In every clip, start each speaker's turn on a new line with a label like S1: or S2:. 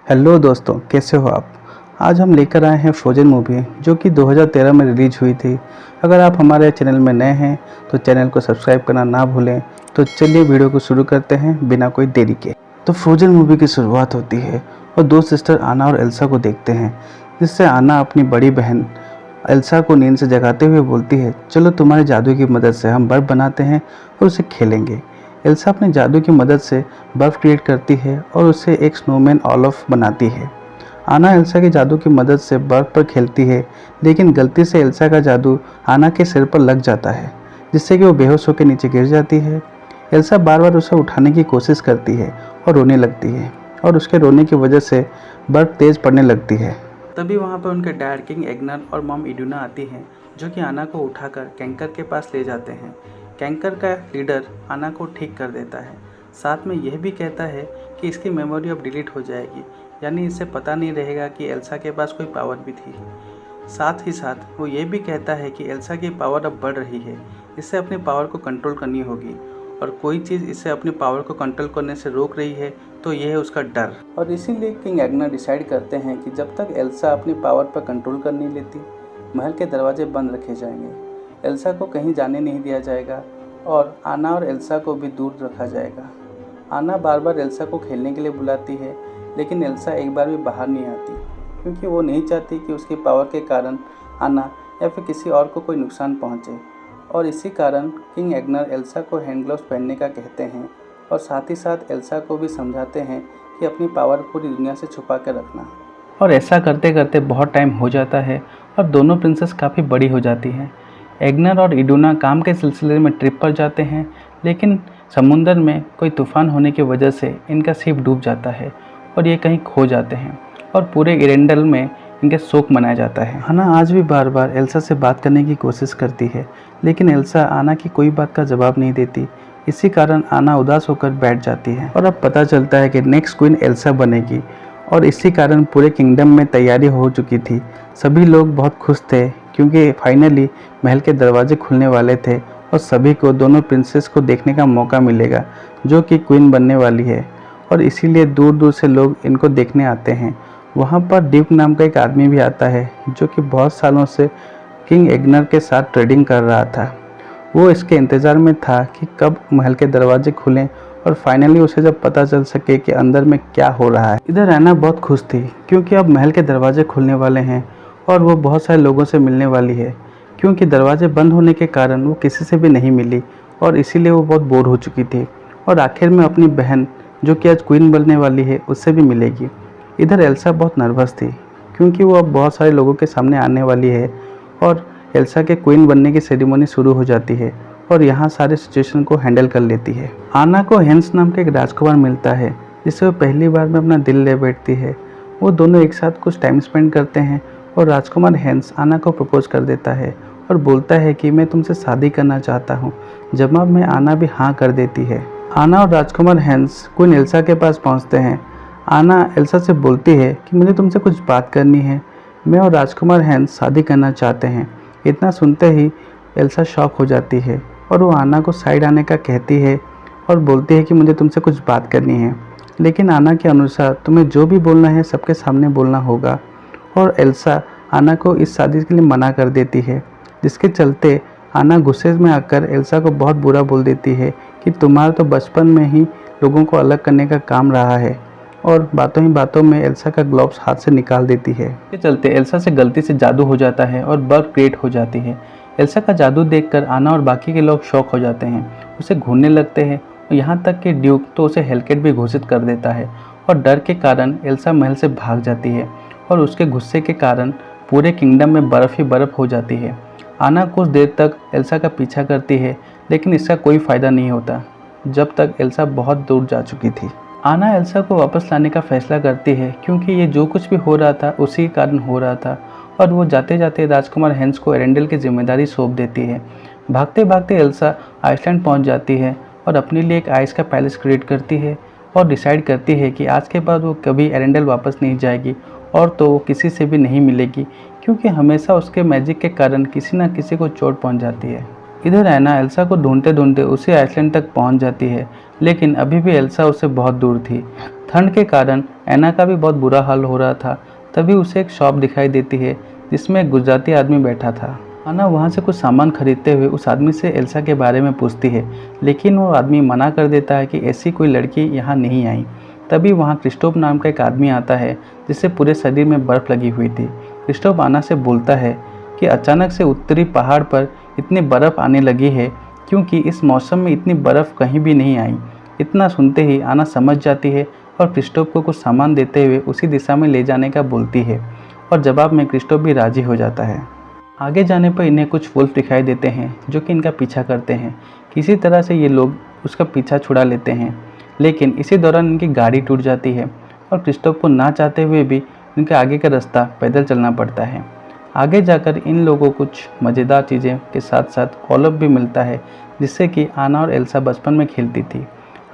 S1: Hello दोस्तों, कैसे हो आप। आज हम लेकर आए हैं फ्रोजन मूवी जो कि 2013 में रिलीज हुई थी। अगर आप हमारे चैनल में नए हैं तो चैनल को सब्सक्राइब करना ना भूलें। तो चलिए वीडियो को शुरू करते हैं बिना कोई देरी के। तो फ्रोजन मूवी की शुरुआत होती है और दो सिस्टर आना और एल्सा को देखते हैं, जिससे आना अपनी बड़ी बहन एल्सा को नींद से जगाते हुए बोलती है, चलो तुम्हारे जादू की मदद से हम बर्फ बनाते हैं और उसे खेलेंगे। एल्सा अपने जादू की मदद से बर्फ़ क्रिएट करती है और उसे एक स्नोमैन ओलफ बनाती है। आना एल्सा के जादू की मदद से बर्फ़ पर खेलती है, लेकिन गलती से एल्सा का जादू आना के सिर पर लग जाता है, जिससे कि वो बेहोश होकर नीचे गिर जाती है। एल्सा बार बार उसे उठाने की कोशिश करती है और रोने लगती है, और उसके रोने की वजह से बर्फ़ तेज़ पड़ने लगती है। तभी वहाँ पर उनके डैड किंग एग्नर और मॉम इडुना आती हैं, जो कि आना को उठाकर कैंकर के पास ले जाते हैं। कैंकर का लीडर आना को ठीक कर देता है, साथ में यह भी कहता है कि इसकी मेमोरी अब डिलीट हो जाएगी, यानी इसे पता नहीं रहेगा कि एल्सा के पास कोई पावर भी थी। साथ ही साथ वो ये भी कहता है कि एल्सा की पावर अब बढ़ रही है, इसे अपनी पावर को कंट्रोल करनी होगी, और कोई चीज़ इसे अपनी पावर को कंट्रोल करने से रोक रही है तो यह है उसका डर। और इसीलिए किंग एग्नर डिसाइड करते हैं कि जब तक एल्सा अपनी पावर पर कंट्रोल कर नहीं लेती, महल के दरवाजे बंद रखे जाएंगे, एल्सा को कहीं जाने नहीं दिया जाएगा और आना और एल्सा को भी दूर रखा जाएगा। आना बार बार एल्सा को खेलने के लिए बुलाती है, लेकिन एल्सा एक बार भी बाहर नहीं आती, क्योंकि वो नहीं चाहती कि उसकी पावर के कारण आना या फिर किसी और को कोई नुकसान पहुंचे। और इसी कारण किंग एग्नर एल्सा को हैंड ग्लव्स पहनने का कहते हैं, और साथ ही साथ एल्सा को भी समझाते हैं कि अपनी पावर पूरी दुनिया से छुपा कर रखना। और ऐसा करते करते बहुत टाइम हो जाता है और दोनों प्रिंसेस काफ़ी बड़ी हो जाती हैं। एग्नर और इडुना काम के सिलसिले में ट्रिप पर जाते हैं, लेकिन समुंदर में कोई तूफान होने की वजह से इनका शिप डूब जाता है और ये कहीं खो जाते हैं, और पूरे एरेंडल में इनके शोक मनाया जाता है। आना आज भी बार बार एल्सा से बात करने की कोशिश करती है, लेकिन एल्सा आना की कोई बात का जवाब नहीं देती। इसी कारण आना उदास होकर बैठ जाती है, और अब पता चलता है कि नेक्स्ट क्वीन एल्सा बनेगी, और इसी कारण पूरे किंगडम में तैयारी हो चुकी थी। सभी लोग बहुत खुश थे, क्योंकि फाइनली महल के दरवाजे खुलने वाले थे और सभी को दोनों प्रिंसेस को देखने का मौका मिलेगा, जो कि क्वीन बनने वाली है, और इसीलिए दूर दूर से लोग इनको देखने आते हैं। वहाँ पर ड्यूक नाम का एक आदमी भी आता है, जो कि बहुत सालों से किंग एग्नर के साथ ट्रेडिंग कर रहा था। वो इसके इंतज़ार में था कि कब महल के दरवाजे खुलें और फाइनली उसे जब पता चल सके कि अंदर में क्या हो रहा है। इधर आना बहुत खुश थी, क्योंकि अब महल के दरवाजे खुलने वाले हैं और वो बहुत सारे लोगों से मिलने वाली है, क्योंकि दरवाजे बंद होने के कारण वो किसी से भी नहीं मिली, और इसीलिए वो बहुत बोर हो चुकी थी। और आखिर में अपनी बहन, जो कि आज क्वीन बनने वाली है, उससे भी मिलेगी। इधर एल्सा बहुत नर्वस थी, क्योंकि वो अब बहुत सारे लोगों के सामने आने वाली है, और एल्सा के क्वीन बनने की सेरेमनी शुरू हो जाती है, और यहाँ सारे सिचुएशन को हैंडल कर लेती है। आना को हेंस नाम का एक राजकुमार मिलता है, जिससे वो पहली बार में अपना दिल ले बैठती है। वो दोनों एक साथ कुछ टाइम स्पेंड करते हैं, और राजकुमार हेंस आना को प्रपोज कर देता है और बोलता है कि मैं तुमसे शादी करना चाहता हूँ। जवाब में आना भी हाँ कर देती है। आना और राजकुमार हेंस क्वीन एल्सा के पास पहुँचते हैं। आना एल्सा से बोलती है कि मुझे तुमसे कुछ बात करनी है, मैं और राजकुमार हेंस शादी करना चाहते हैं। इतना सुनते ही एल्सा शॉक हो जाती है, और वो आना को साइड आने का कहती है और बोलती है कि मुझे तुमसे कुछ बात करनी है, लेकिन आना के अनुसार तुम्हें जो भी बोलना है सबके सामने बोलना होगा। और एल्सा आना को इस शादी के लिए मना कर देती है, जिसके चलते आना गुस्से में आकर एल्सा को बहुत बुरा बोल देती है कि तुम्हारा तो बचपन में ही लोगों को अलग करने का काम रहा है, और बातों ही बातों में एल्सा का ग्लोव्स हाथ से निकाल देती है। इसके चलते एल्सा से गलती से जादू हो जाता है और बर्फ क्रिएट हो जाती है। एल्सा का जादू देखकर आना और बाकी के लोग शॉक हो जाते हैं, उसे घूरने लगते हैं, और यहाँ तक कि ड्यूक तो उसे हेलकेट भी घोषित कर देता है। और डर के कारण एल्सा महल से भाग जाती है, और उसके गुस्से के कारण पूरे किंगडम में बर्फ़ ही बर्फ़ हो जाती है। आना कुछ देर तक एल्सा का पीछा करती है, लेकिन इसका कोई फ़ायदा नहीं होता, जब तक एल्सा बहुत दूर जा चुकी थी। आना एल्सा को वापस लाने का फैसला करती है, क्योंकि ये जो कुछ भी हो रहा था उसी के कारण हो रहा था, और वो जाते जाते राजकुमार हेंस को एरेंडल की जिम्मेदारी सौंप देती है। भागते भागते एल्सा आइसलैंड पहुंच जाती है और अपने लिए एक आइस का पैलेस क्रिएट करती है, और डिसाइड करती है कि आज के बाद वो कभी एरेंडल वापस नहीं जाएगी, और तो वो किसी से भी नहीं मिलेगी, क्योंकि हमेशा उसके मैजिक के कारण किसी न किसी को चोट पहुंच जाती है। इधर एना एल्सा को ढूंढते ढूंढते उसी आइसलैंड तक पहुंच जाती है, लेकिन अभी भी एल्सा उससे बहुत दूर थी। ठंड के कारण एना का भी बहुत बुरा हाल हो रहा था। तभी उसे एक शॉप दिखाई देती है जिसमें एक गुजराती आदमी बैठा था। आना वहाँ से कुछ सामान खरीदते हुए उस आदमी से एल्सा के बारे में पूछती है, लेकिन वो आदमी मना कर देता है कि ऐसी कोई लड़की यहाँ नहीं आई। तभी वहाँ क्रिस्टोफ नाम का एक आदमी आता है जिससे पूरे शरीर में बर्फ़ लगी हुई थी। क्रिस्टोफ आना से बोलता है कि अचानक से उत्तरी पहाड़ पर इतनी बर्फ़ आने लगी है क्योंकि इस मौसम में इतनी बर्फ़ कहीं भी नहीं आई। इतना सुनते ही आना समझ जाती है और क्रिस्टोफ को कुछ सामान देते हुए उसी दिशा में ले जाने का बोलती है और जवाब में क्रिस्टोफ भी राज़ी हो जाता है। आगे जाने पर इन्हें कुछ वुल्फ दिखाई देते हैं जो कि इनका पीछा करते हैं। किसी तरह से ये लोग उसका पीछा छुड़ा लेते हैं, लेकिन इसी दौरान इनकी गाड़ी टूट जाती है और क्रिस्टोफ को ना चाहते हुए भी इनके आगे का रास्ता पैदल चलना पड़ता है। आगे जाकर इन लोगों को कुछ मज़ेदार चीज़ें के साथ साथ ओलफ भी मिलता है जिससे कि आना और एल्सा बचपन में खेलती थी।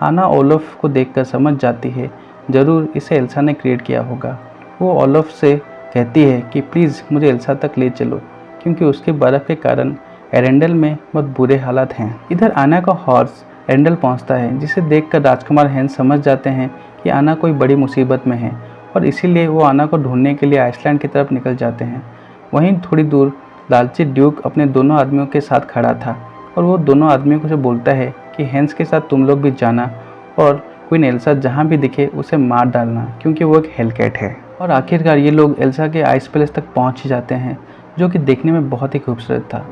S1: आना ओलफ को देखकर समझ जाती है ज़रूर इसे एल्सा ने क्रिएट किया होगा। वो ओलफ से कहती है कि प्लीज़ मुझे एल्सा तक ले चलो क्योंकि उसके बर्फ़ के कारण एरेंडल में बहुत बुरे हालात हैं। इधर आना का हॉर्स एरेंडल पहुंचता है जिसे देखकर राजकुमार हैंस समझ जाते हैं कि आना कोई बड़ी मुसीबत में है और इसीलिए वो आना को ढूंढने के लिए आइसलैंड की तरफ निकल जाते हैं। वहीं थोड़ी दूर लालची ड्यूक अपने दोनों आदमियों के साथ खड़ा था और वो दोनों आदमियों को से बोलता है कि हैंस के साथ तुम लोग भी जाना और क्वीन एल्सा जहाँ भी दिखे उसे मार डालना क्योंकि वो एक हेलकैट है। और आखिरकार ये लोग एल्सा के आइस पैलेस तक पहुँच ही जाते हैं जो कि देखने में बहुत ही खूबसूरत था।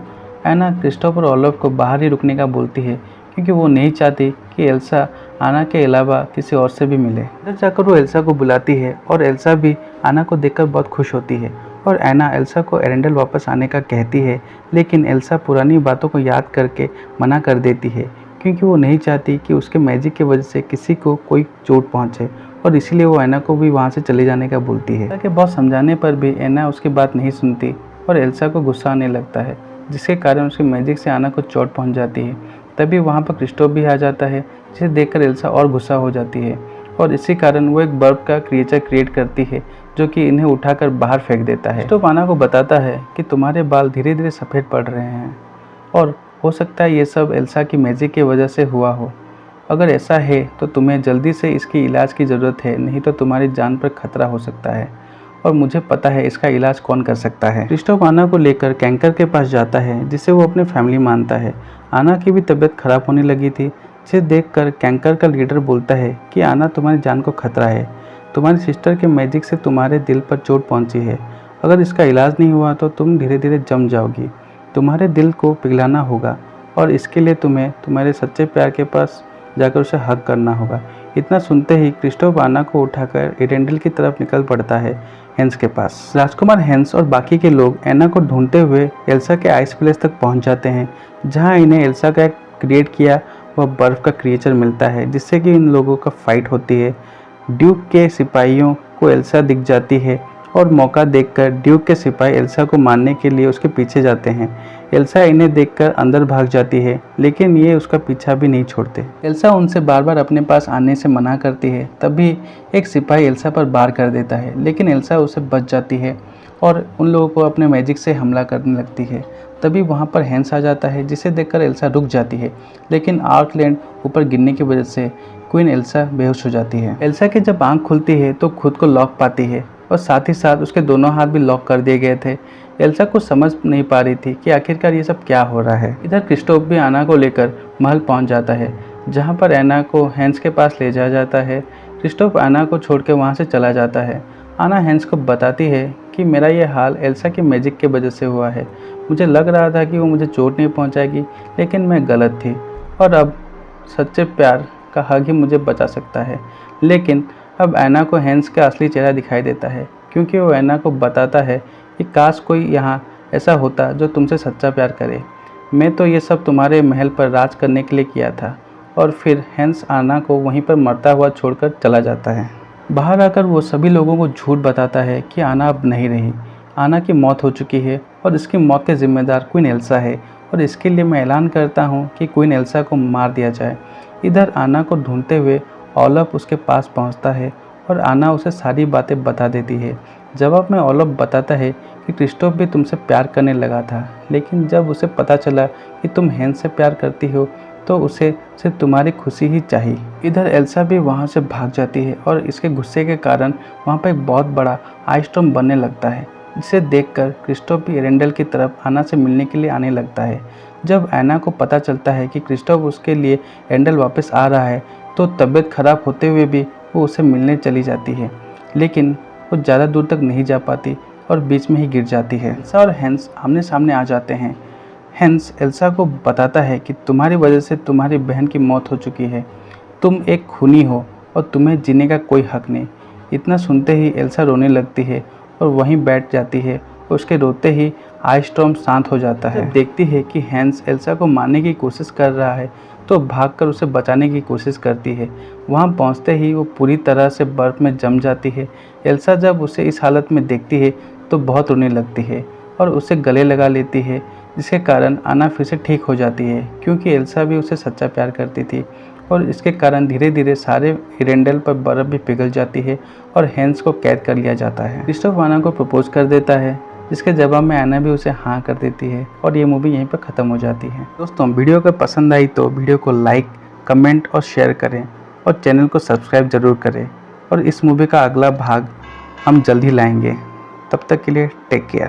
S1: एना क्रिस्टोफ और ओलफ को बाहर ही रुकने का बोलती है क्योंकि वो नहीं चाहती कि एल्सा आना के अलावा किसी और से भी मिले। इधर जाकर वो एल्सा को बुलाती है और एल्सा भी आना को देखकर बहुत खुश होती है और एना एल्सा को एरेंडल वापस आने का कहती है, लेकिन एल्सा पुरानी बातों को याद करके मना कर देती है क्योंकि वो नहीं चाहती कि उसके मैजिक की वजह से किसी को कोई चोट पहुँचे और इसीलिए वो एना को भी वहाँ से चले जाने का बोलती है। ताकि बहुत समझाने पर भी एना उसकी बात नहीं सुनती और एल्सा को गुस्सा आने लगता है जिसके कारण उसके मैजिक से आना को चोट पहुंच जाती है। तभी वहां पर क्रिस्टोफ भी आ जाता है जिसे देखकर एल्सा और गुस्सा हो जाती है और इसी कारण वो एक बर्फ का क्रिएचर क्रिएट करती है जो कि इन्हें उठाकर बाहर फेंक देता है। क्रिस्टोफ आना को बताता है कि तुम्हारे बाल धीरे धीरे सफ़ेद पड़ रहे हैं और हो सकता है ये सब एल्सा की मैजिक की वजह से हुआ हो। अगर ऐसा है तो तुम्हें जल्दी से इसकी इलाज की ज़रूरत है, नहीं तो तुम्हारी जान पर खतरा हो सकता है और मुझे पता है इसका इलाज कौन कर सकता है। क्रिस्टोफ आना को लेकर कैंकर के पास जाता है जिसे वो अपनी फैमिली मानता है। आना की भी तबीयत खराब होने लगी थी जिसे देखकर कैंकर का लीडर बोलता है कि आना तुम्हारी जान को खतरा है, तुम्हारी सिस्टर के मैजिक से तुम्हारे दिल पर चोट पहुंची है। अगर इसका इलाज नहीं हुआ तो तुम धीरे धीरे जम जाओगी, तुम्हारे दिल को पिघलाना होगा और इसके लिए तुम्हें तुम्हारे सच्चे प्यार के पास जाकर उसे हक करना होगा। इतना सुनते ही क्रिस्टोफ आना को उठाकर एरेंडल की तरफ निकल पड़ता है हैंस के पास। राजकुमार हैंस और बाकी के लोग एना को ढूंढते हुए एल्सा के आइस प्लेस तक पहुंच जाते हैं जहां इन्हें एल्सा का क्रिएट किया वह बर्फ़ का क्रिएचर मिलता है जिससे कि इन लोगों का फाइट होती है। ड्यूक के सिपाहियों को एल्सा दिख जाती है और मौका देखकर ड्यूक के सिपाही एल्सा को मारने के लिए उसके पीछे जाते हैं। एल्सा इन्हें देखकर अंदर भाग जाती है लेकिन ये उसका पीछा भी नहीं छोड़ते। एल्सा उनसे बार बार अपने पास आने से मना करती है, तभी एक सिपाही एल्सा पर वार कर देता है लेकिन एल्सा उसे बच जाती है और उन लोगों को अपने मैजिक से हमला करने लगती है। तभी वहाँ पर हैंस आ जाता है जिसे देखकर एल्सा रुक जाती है, लेकिन आउटलैंड ऊपर गिरने की वजह से क्वीन एल्सा बेहोश हो जाती है। एल्सा की जब आँख खुलती है तो खुद को लॉक पाती है और साथ ही साथ उसके दोनों हाथ भी लॉक कर दिए गए थे। एल्सा कुछ समझ नहीं पा रही थी कि आखिरकार ये सब क्या हो रहा है। इधर क्रिस्टोफ भी आना को लेकर महल पहुंच जाता है जहां पर एना को हैंस के पास ले जाया जाता है। क्रिस्टोफ आना को छोड़ के वहाँ से चला जाता है। आना हैंस को बताती है कि मेरा ये हाल एल्सा की मैजिक के वजह से हुआ है। मुझे लग रहा था कि वो मुझे चोट नहीं पहुँचाएगी लेकिन मैं गलत थी और अब सच्चे प्यार का हक ही मुझे बचा सकता है। लेकिन अब एना को हैंस का असली चेहरा दिखाई देता है क्योंकि वो एना को बताता है कि काश कोई यहाँ ऐसा होता जो तुमसे सच्चा प्यार करे। मैं तो ये सब तुम्हारे महल पर राज करने के लिए किया था। और फिर हैंस आना को वहीं पर मरता हुआ छोड़कर चला जाता है। बाहर आकर वो सभी लोगों को झूठ बताता है कि आना अब नहीं रही, आना की मौत हो चुकी है और इसकी मौत के जिम्मेदार क्वीन एल्सा है और इसके लिए मैं ऐलान करता हूँ कि क्वीन एल्सा को मार दिया जाए। इधर आना को ढूंढते हुए ओलफ उसके पास पहुँचता है और आना उसे सारी बातें बता देती है। जवाब में ओलफ बताता है कि क्रिस्टोफ भी तुमसे प्यार करने लगा था, लेकिन जब उसे पता चला कि तुम हैंस से प्यार करती हो तो उसे सिर्फ तुम्हारी खुशी ही चाहिए। इधर एल्सा भी वहाँ से भाग जाती है और इसके गुस्से के कारण वहाँ पर एक बहुत बड़ा आइस स्टॉर्म बनने लगता है, जिसे देखकर क्रिस्टोफ भी एरेंडल की तरफ आना से मिलने के लिए आने लगता है। जब एना को पता चलता है कि क्रिस्टोफ उसके लिए एरेंडल वापस आ रहा है तो तबीयत खराब होते हुए भी वो उसे मिलने चली जाती है, लेकिन वो ज़्यादा दूर तक नहीं जा पाती और बीच में ही गिर जाती है। एल्सा और हैंस आमने सामने आ जाते हैं। हैंस एल्सा को बताता है कि तुम्हारी वजह से तुम्हारी बहन की मौत हो चुकी है, तुम एक खूनी हो और तुम्हें जीने का कोई हक नहीं। इतना सुनते ही एल्सा रोने लगती है और वहीं बैठ जाती है। उसके रोते ही आइस स्टॉर्म शांत हो जाता है। देखती है कि हैंस एल्सा को मारने की कोशिश कर रहा है तो भागकर उसे बचाने की कोशिश करती है। वहाँ पहुँचते ही वो पूरी तरह से बर्फ़ में जम जाती है। एल्सा जब उसे इस हालत में देखती है तो बहुत रोने लगती है और उसे गले लगा लेती है, जिसके कारण आना फिर से ठीक हो जाती है, क्योंकि एल्सा भी उसे सच्चा प्यार करती थी। और इसके कारण धीरे धीरे सारे एरेंडल पर बर्फ़ भी पिघल जाती है और हैंस को कैद कर लिया जाता है। क्रिस्टोफ आना को प्रपोज कर देता है, जिसके जवाब में आना भी उसे हाँ कर देती है और ये मूवी यहीं पर ख़त्म हो जाती है। दोस्तों, वीडियो अगर पसंद आई तो वीडियो को लाइक, कमेंट और शेयर करें और चैनल को सब्सक्राइब ज़रूर करें। और इस मूवी का अगला भाग हम जल्द ही लाएंगे। तब तक के लिए टेक केयर।